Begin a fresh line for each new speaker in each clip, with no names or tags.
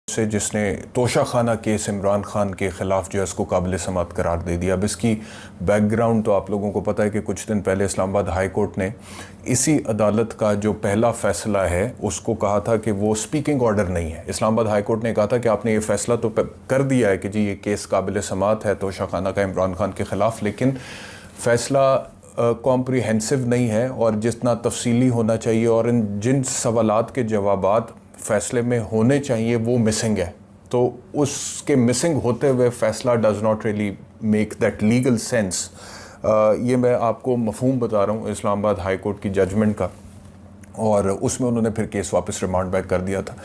से जिसने तोशाखाना केस इमरान खान के ख़िलाफ़ जो है उसको काबिल समात करार दे दिया। अब इसकी बैकग्राउंड तो आप लोगों को पता है कि कुछ दिन पहले इस्लामाबाद हाई कोर्ट ने इसी अदालत का जो पहला फ़ैसला है उसको कहा था कि वो स्पीकिंग ऑर्डर नहीं है। इस्लामाबाद हाई कोर्ट ने कहा था कि आपने ये फ़ैसला तो कर दिया है कि जी ये केस काबिल समात है तोशाखाना का इमरान खान के ख़िलाफ़, लेकिन फ़ैसला कॉम्प्रिहेंसिव नहीं है और जितना तफसीली होना चाहिए और इन जिन सवालात के जवाबात फ़ैसले में होने चाहिए वो मिसिंग है। तो उसके मिसिंग होते हुए फ़ैसला does not really make that legal sense. ये मैं आपको मफ़हूम बता रहा हूँ इस्लामाबाद हाई कोर्ट की जजमेंट का, और उसमें उन्होंने फिर केस वापस रिमांड बैक कर दिया था।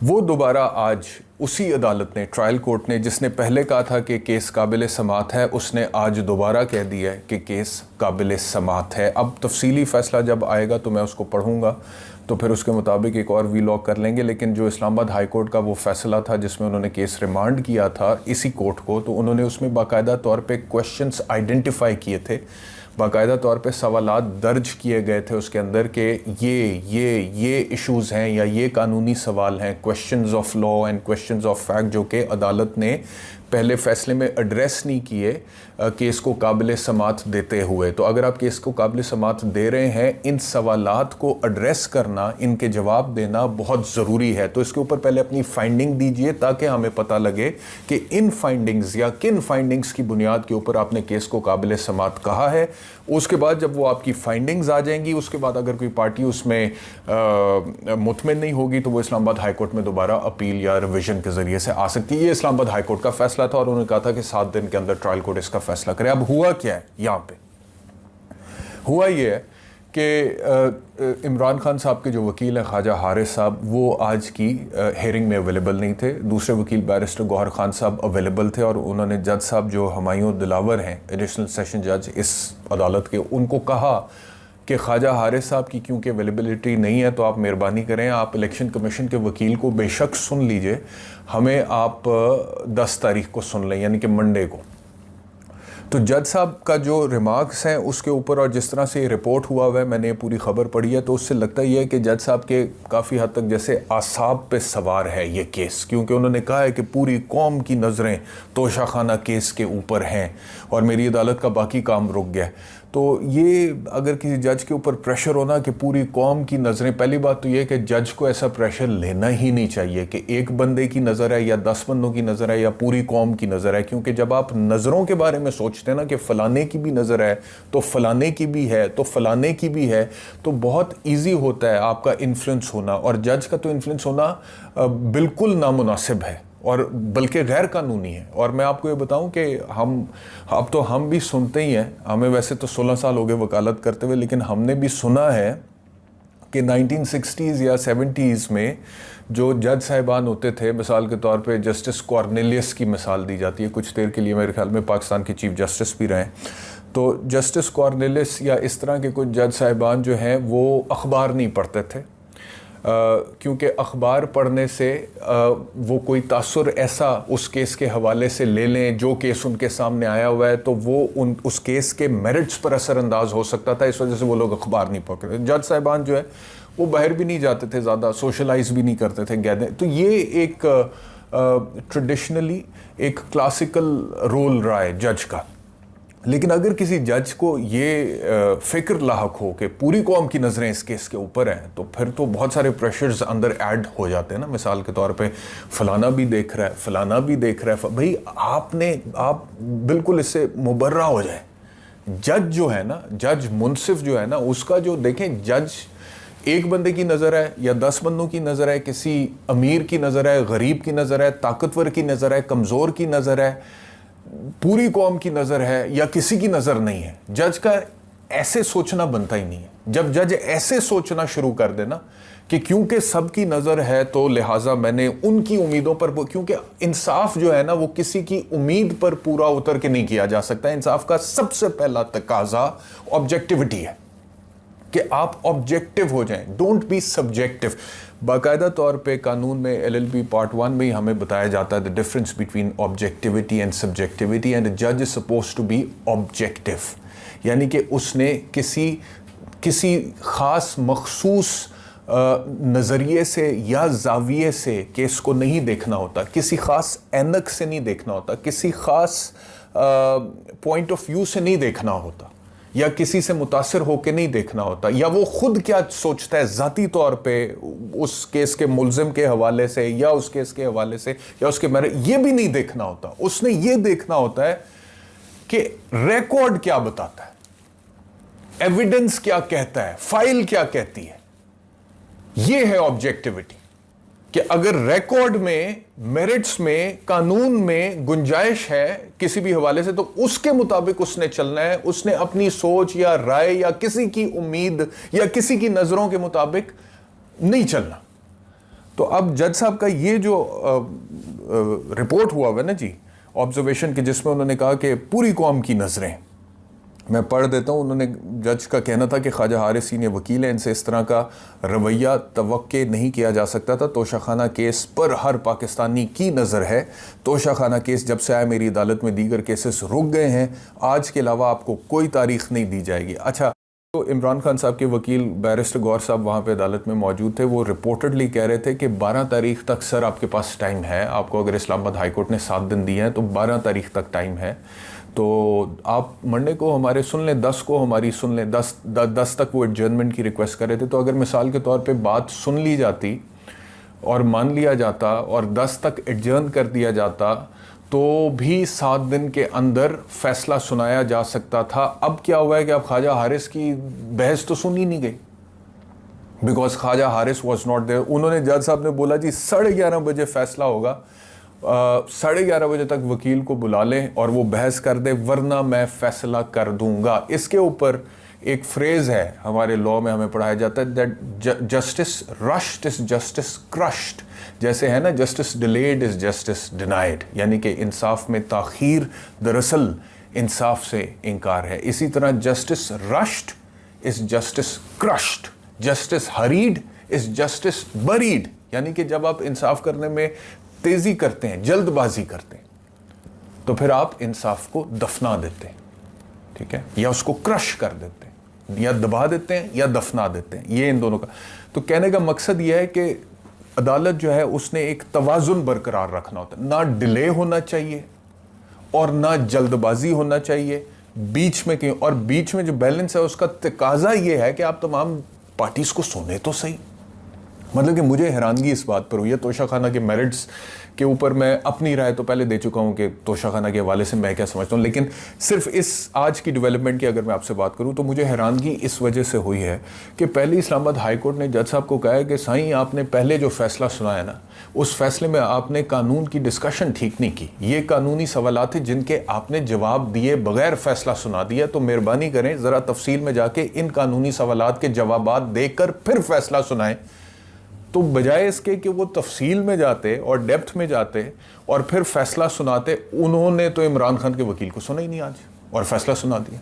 वो दोबारा आज उसी अदालत ने, ट्रायल कोर्ट ने, जिसने पहले कहा था कि केस काबिल समात है, उसने आज दोबारा कह दिया है कि केस काबिल समात है। अब तफसीली फ़ैसला जब आएगा तो मैं उसको पढ़ूँगा तो फिर उसके मुताबिक एक और वीलॉग कर लेंगे। लेकिन जो इस्लामाबाद हाई कोर्ट का वो फ़ैसला था जिसमें उन्होंने केस रिमांड किया था इसी कोर्ट को, तो उन्होंने उसमें बाकायदा तौर पे क्वेश्चंस आइडेंटिफाई किए थे, बाकायदा तौर पे सवालात दर्ज किए गए थे उसके अंदर कि ये इश्यूज़ हैं या ये कानूनी सवाल हैं, questions of law and questions of fact, जो कि अदालत ने पहले फ़ैसले में एड्रेस नहीं किए केस को काबिल समात देते हुए। तो अगर आप केस को काबिल समात दे रहे हैं, इन सवालात को एड्रेस करना, इनके जवाब देना बहुत ज़रूरी है। तो इसके ऊपर पहले अपनी फ़ाइंडिंग दीजिए ताकि हमें पता लगे कि इन फाइंडिंग्स या किन फाइंडिंग्स की बुनियाद के ऊपर आपने केस को काबिल समात कहा है। उसके बाद जब वो आपकी फाइंडिंग्स आ जाएंगी, उसके बाद अगर कोई पार्टी उसमें मुतमिन नहीं होगी तो वो इस्लामाबाद हाई कोर्ट में दोबारा अपील या रिविजन के ज़रिए से आ सकती है। ये इस्लामाबाद हाई कोर्ट का फ़ैसला था और उन्होंने कहा था कि 7 दिन के अंदर ट्रायल कोर्ट इसका फ़ैसला करे। अब हुआ क्या है यहाँ पे? हुआ ये है कि इमरान खान साहब के जो वकील हैं ख्वाजा हारिस साहब, वो आज की हेयरिंग में अवेलेबल नहीं थे। दूसरे वकील बैरिस्टर गौहर खान साहब अवेलेबल थे और उन्होंने जज साहब जो हुमायूं दिलावर हैं, एडिशनल सेशन जज इस अदालत के, उनको कहा कि ख्वाजा हारिस साहब की क्योंकि अवेलेबिलिटी नहीं है तो आप मेहरबानी करें, आप इलेक्शन कमीशन के वकील को बेशक सुन लीजिए, हमें आप 10 तारीख को सुन लें, यानी कि मंडे को। तो जज साहब का जो रिमार्क्स हैं उसके ऊपर और जिस तरह से ये रिपोर्ट हुआ है, मैंने ये पूरी ख़बर पढ़ी है, तो उससे लगता ही है कि जज साहब के काफ़ी हद तक जैसे आसाब पे सवार है ये केस, क्योंकि उन्होंने कहा है कि पूरी कौम की नज़रें तोशाखाना केस के ऊपर हैं और मेरी अदालत का बाकी काम रुक गया। तो ये अगर किसी जज के ऊपर प्रेशर होना कि पूरी कौम की नज़रें, पहली बात तो ये कि जज को ऐसा प्रेशर लेना ही नहीं चाहिए कि एक बंदे की नज़र है या 10 बंदों की नज़र है या पूरी कौम की नज़र है, क्योंकि जब आप नज़रों के बारे में सोचते हैं ना कि फ़लाने की भी नज़र है तो फ़लाने की भी है तो फ़लाने की भी है, तो बहुत ईजी होता है आपका इन्फ्लुएंस होना। और जज का तो इन्फ्लुएंस होना बिल्कुल नामुनासिब है और बल्कि गैर कानूनी है। और मैं आपको ये बताऊं कि हम भी सुनते ही हैं, हमें वैसे तो 16 साल हो गए वकालत करते हुए, लेकिन हमने भी सुना है कि 1960s या 70s में जो जज साहिबान होते थे, मिसाल के तौर पे जस्टिस कॉर्नेलियस की मिसाल दी जाती है, कुछ देर के लिए मेरे ख्याल में पाकिस्तान के चीफ जस्टिस भी रहे। तो जस्टिस कॉर्नेलियस या इस तरह के कुछ जज साहिबान जो हैं वो अखबार नहीं पढ़ते थे, क्योंकि अखबार पढ़ने से वो कोई तासुर ऐसा उस केस के हवाले से ले लें, जो केस उनके सामने आया हुआ है, तो वो उस केस के मेरिट्स पर असरअंदाज हो सकता था। इस वजह से वो लोग अखबार नहीं पढ़ते। जज साहिबान जो है वो बाहर भी नहीं जाते थे, ज़्यादा सोशलाइज भी नहीं करते थे गैदर। तो ये एक ट्रेडिशनली एक क्लासिकल रोल रहा है जज का। लेकिन अगर किसी जज को ये फ़िक्र लाहक हो कि पूरी कौम की नज़रें इस केस के ऊपर हैं, तो फिर तो बहुत सारे प्रेशर्स अंदर ऐड हो जाते हैं ना। मिसाल के तौर पे फ़लाना भी देख रहा है, फ़लाना भी देख रहा है, भाई आप बिल्कुल इससे मुबर्रा हो जाए। जज जो है ना, जज मुनसिफ जो है ना, उसका जो देखें, जज एक बंदे की नज़र है या 10 बंदों की नज़र है, किसी अमीर की नज़र है, गरीब की नज़र है, ताकतवर की नज़र है, कमज़ोर की नज़र है, पूरी कौम की नज़र है या किसी की नज़र नहीं है, जज का ऐसे सोचना बनता ही नहीं है। जब जज ऐसे सोचना शुरू कर देना कि क्योंकि सबकी नज़र है तो लिहाजा मैंने उनकी उम्मीदों पर, क्योंकि इंसाफ जो है ना वो किसी की उम्मीद पर पूरा उतर के नहीं किया जा सकता। इंसाफ का सबसे पहला तकाजा ऑब्जेक्टिविटी है कि आप ऑब्जेक्टिव हो जाएं, डोंट बी सब्जेक्टिव। बाकायदा तौर पे कानून में LLB पार्ट 1 में ही हमें बताया जाता है the difference between objectivity and subjectivity, and जज is suppose to be objective, यानी कि उसने किसी ख़ास मखसूस नज़रिए से या जाविये से केस को नहीं देखना होता, किसी ख़ास ऐनक से नहीं देखना होता, किसी ख़ास पॉइंट ऑफ व्यू से नहीं देखना होता, या किसी से मुतासिर होकर नहीं देखना होता, या वो खुद क्या सोचता है ज़ाती तौर पे उस केस के मुल्ज़िम के हवाले से या उस केस के हवाले से या उसके मेरे, ये भी नहीं देखना होता। उसने ये देखना होता है कि रिकॉर्ड क्या बताता है, एविडेंस क्या कहता है, फाइल क्या कहती है। ये है ऑब्जेक्टिविटी, कि अगर रिकॉर्ड में, मेरिट्स में, कानून में गुंजाइश है किसी भी हवाले से, तो उसके मुताबिक उसने चलना है। उसने अपनी सोच या राय या किसी की उम्मीद या किसी की नजरों के मुताबिक नहीं चलना। तो अब जज साहब का ये जो रिपोर्ट हुआ है ना जी, ऑब्जर्वेशन के, जिसमें उन्होंने कहा कि पूरी कौम की नजरें, मैं पढ़ देता हूँ। उन्होंने, जज का कहना था कि ख्वाजा हारिस सीनियर वकील हैं, इनसे इस तरह का रवैया तवक्के नहीं किया जा सकता था। तोशाखाना केस पर हर पाकिस्तानी की नज़र है। तोशाखाना केस जब से आया मेरी अदालत में दीगर केसेस रुक गए हैं। आज के अलावा आपको कोई तारीख नहीं दी जाएगी। अच्छा, तो इमरान खान साहब के वकील बैरिस्टर गौर साहब वहाँ पे अदालत में मौजूद थे। वो रिपोर्टेडली कह रहे थे कि 12 तारीख तक सर आपके पास टाइम है। आपको अगर इस्लामाबाद हाई कोर्ट ने 7 दिन दिए हैं तो 12 तारीख तक टाइम है। तो आप मंडे को हमारे सुन लें, 10 को हमारी सुन लें। 10 तक वो एडजर्नमेंट की रिक्वेस्ट कर रहे थे। तो अगर मिसाल के तौर पे बात सुन ली जाती और मान लिया जाता और 10 तक एडजर्न कर दिया जाता तो भी 7 दिन के अंदर फैसला सुनाया जा सकता था। अब क्या हुआ है कि अब ख्वाजा हारिस की बहस तो सुनी नहीं गई, because Khawaja Haris was not there. उन्होंने, जज साहब ने बोला जी 11:30 बजे फैसला होगा, 11:30 बजे तक वकील को बुला लें और वो बहस कर दे, वरना मैं फैसला कर दूंगा। इसके ऊपर एक फ्रेज है हमारे लॉ में, हमें पढ़ाया जाता है that justice rushed is justice crushed. जैसे है ना, justice delayed is justice denied, यानी कि इंसाफ में ताखीर दरअसल इंसाफ से इनकार है। इसी तरह justice rushed is justice crushed, justice hurried is justice buried, यानी कि जब आप इंसाफ करने में तेजी करते हैं, जल्दबाजी करते हैं, तो फिर आप इंसाफ को दफना देते हैं, ठीक है, या उसको क्रश कर देते हैं, या दबा देते हैं या दफना देते हैं। ये इन दोनों का, तो कहने का मकसद यह है कि अदालत जो है उसने एक तवाजुन बरकरार रखना होता है। ना डिले होना चाहिए और ना जल्दबाजी होना चाहिए, बीच में कहीं, और बीच में जो बैलेंस है उसका तकाजा ये है कि आप तमाम पार्टीज को सुने तो सही। मतलब कि मुझे हैरानगी इस बात पर हुई है, तोशाखाना के मेरिट्स के ऊपर मैं अपनी राय तो पहले दे चुका हूं कि तोशाखाना के हवाले से मैं क्या समझता हूं, लेकिन सिर्फ इस आज की डेवलपमेंट की अगर मैं आपसे बात करूं तो मुझे हैरानगी इस वजह से हुई है कि पहले इस्लामाबाद हाई कोर्ट ने जज साहब को कहा है कि साईं आपने पहले जो फैसला सुनाया ना, उस फैसले में आपने कानून की डिस्कशन ठीक नहीं की। ये कानूनी सवालात थे जिनके आपने जवाब दिए बगैर फैसला सुना दिया, तो मेहरबानी करें ज़रा तफसील में जाके इन कानूनी सवालात के जवाबात देकर फिर फैसला सुनाएं। तो बजाय इसके कि वो तफसील में जाते और डेप्थ में जाते और फिर फैसला सुनाते, उन्होंने तो इमरान खान के वकील को सुना ही नहीं आज और फैसला सुना दिया।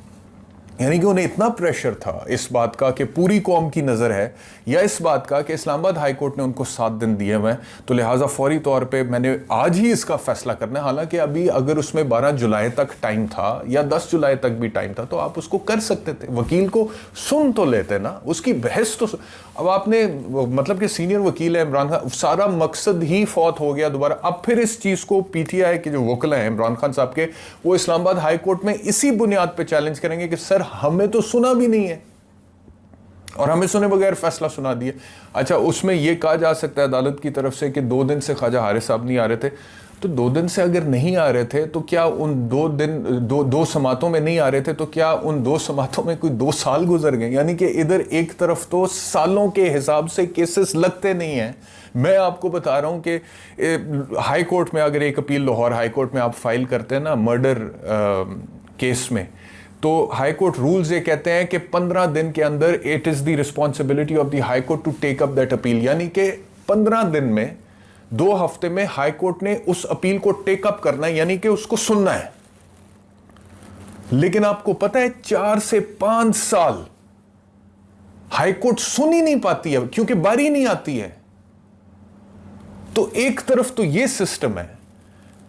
यानी कि उन्हें इतना प्रेशर था इस बात का कि पूरी कौम की नज़र है, या इस बात का कि इस्लामाबाद हाई कोर्ट ने उनको 7 दिन दिए हुए हैं, तो लिहाजा फौरी तौर पे मैंने आज ही इसका फैसला करना है। हालांकि अभी अगर उसमें 12 जुलाई तक टाइम था या 10 जुलाई तक भी टाइम था तो आप उसको कर सकते थे, वकील को सुन तो लेते ना, उसकी बहस तो। अब आपने, मतलब कि सीनियर वकील है इमरान खान, सारा मकसद ही फौत हो गया दोबारा। अब फिर इस चीज़ को पीटीआई के जो वकील हैं इमरान खान साहब के, वो इस्लामाबाद हाई कोर्ट में इसी बुनियाद पर चैलेंज करेंगे कि सर हमें तो सुना भी नहीं है और हमें सुने बगैर फैसला सुना दिया। अच्छा, उसमें यह कहा जा सकता है अदालत की तरफ से कि 2 दिन से ख्वाजा हारिस साहब नहीं आ रहे थे, तो 2 दिन से अगर नहीं आ रहे थे तो क्या उन 2 दिन दो समातों में नहीं आ रहे थे, तो क्या उन 2 समातों में कोई 2 साल गुजर गए? यानी कि इधर एक तरफ तो सालों के हिसाब से केसेस लगते नहीं हैं। मैं आपको बता रहा हूं कि हाई कोर्ट में अगर एक अपील लाहौर हाई कोर्ट में आप फाइल करते हैं ना मर्डर केस में, तो हाई कोर्ट रूल्स ये कहते हैं कि 15 दिन के अंदर it is the responsibility of the high court to take up that appeal. यानी कि 15 दिन में, 2 हफ्ते में हाई कोर्ट ने उस अपील को टेक अप करना है, यानी कि उसको सुनना है। लेकिन आपको पता है 4 से 5 साल हाई कोर्ट सुन ही नहीं पाती है क्योंकि बारी नहीं आती है। तो एक तरफ तो यह सिस्टम है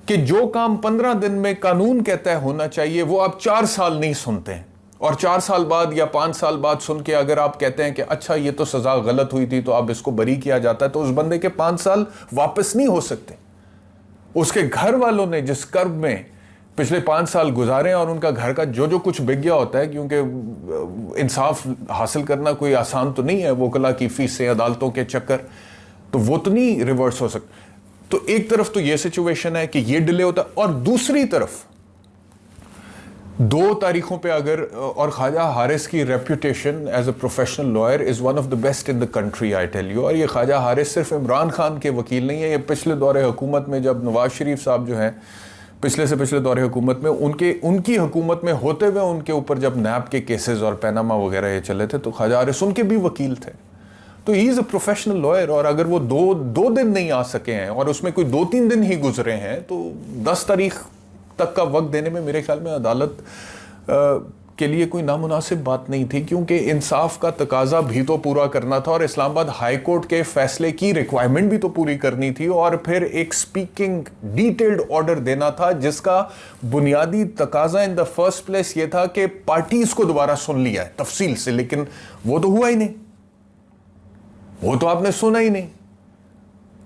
कि जो काम 15 दिन में कानून कहता है होना चाहिए वो आप 4 साल नहीं सुनते हैं, और 4 साल बाद या 5 साल बाद सुन के अगर आप कहते हैं कि अच्छा ये तो सजा गलत हुई थी तो अब इसको बरी किया जाता है, तो उस बंदे के 5 साल वापस नहीं हो सकते। उसके घर वालों ने जिस कर्ब में पिछले 5 साल गुजारे और उनका घर का जो जो कुछ बिक गया होता है, क्योंकि इंसाफ हासिल करना कोई आसान तो नहीं है, वकला की फीस से अदालतों के चक्कर, तो वो तो नहीं रिवर्स हो सकता। तो एक तरफ तो ये सिचुएशन है कि ये डिले होता है, और दूसरी तरफ 2 तारीखों पे अगर, और ख्वाजा हारिस की reputation as a professional lawyer is one of the best in the country, I tell you. और ये ख्वाजा हारिस सिर्फ इमरान खान के वकील नहीं है, ये पिछले दौरे हुकूमत में जब नवाज शरीफ साहब जो हैं पिछले से पिछले दौरे हुकूमत में, उनकी हुकूमत में होते हुए उनके ऊपर जब नैब के केसेस और पैनामा वगैरह ये चले थे तो ख्वाजा हारिस उनके भी वकील थे। तो he is a professional lawyer, और अगर वो दो दिन नहीं आ सके हैं और उसमें कोई 2-3 दिन ही गुजरे हैं, तो 10 तारीख तक का वक्त देने में मेरे ख्याल में अदालत के लिए कोई नामुनासिब बात नहीं थी, क्योंकि इंसाफ का तकाजा भी तो पूरा करना था और इस्लामाबाद हाई कोर्ट के फैसले की रिक्वायरमेंट भी तो पूरी करनी थी, और फिर एक स्पीकिंग डिटेल्ड ऑर्डर देना था जिसका बुनियादी तकाजा इन द फर्स्ट प्लेस ये था कि पार्टीज को दोबारा सुन लिया है तफसील से, लेकिन वो तो हुआ ही नहीं, वो तो आपने सुना ही नहीं।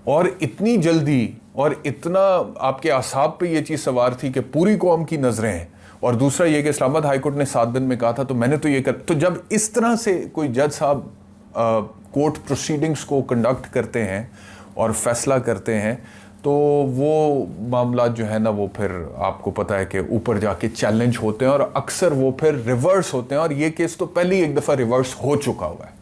और इतनी जल्दी और इतना आपके आसाब पे ये चीज़ सवार थी कि पूरी कौम की नज़रें हैं, और दूसरा ये कि इस्लामाबाद हाई कोर्ट ने 7 दिन में कहा था, तो मैंने तो ये कर, तो जब इस तरह से कोई जज साहब कोर्ट प्रोसीडिंग्स को कंडक्ट करते हैं और फैसला करते हैं, तो वो मामला जो है ना वो फिर आपको पता है कि ऊपर जाके चैलेंज होते हैं और अक्सर वो फिर रिवर्स होते हैं, और ये केस तो पहले ही एक दफ़ा रिवर्स हो चुका हुआ है।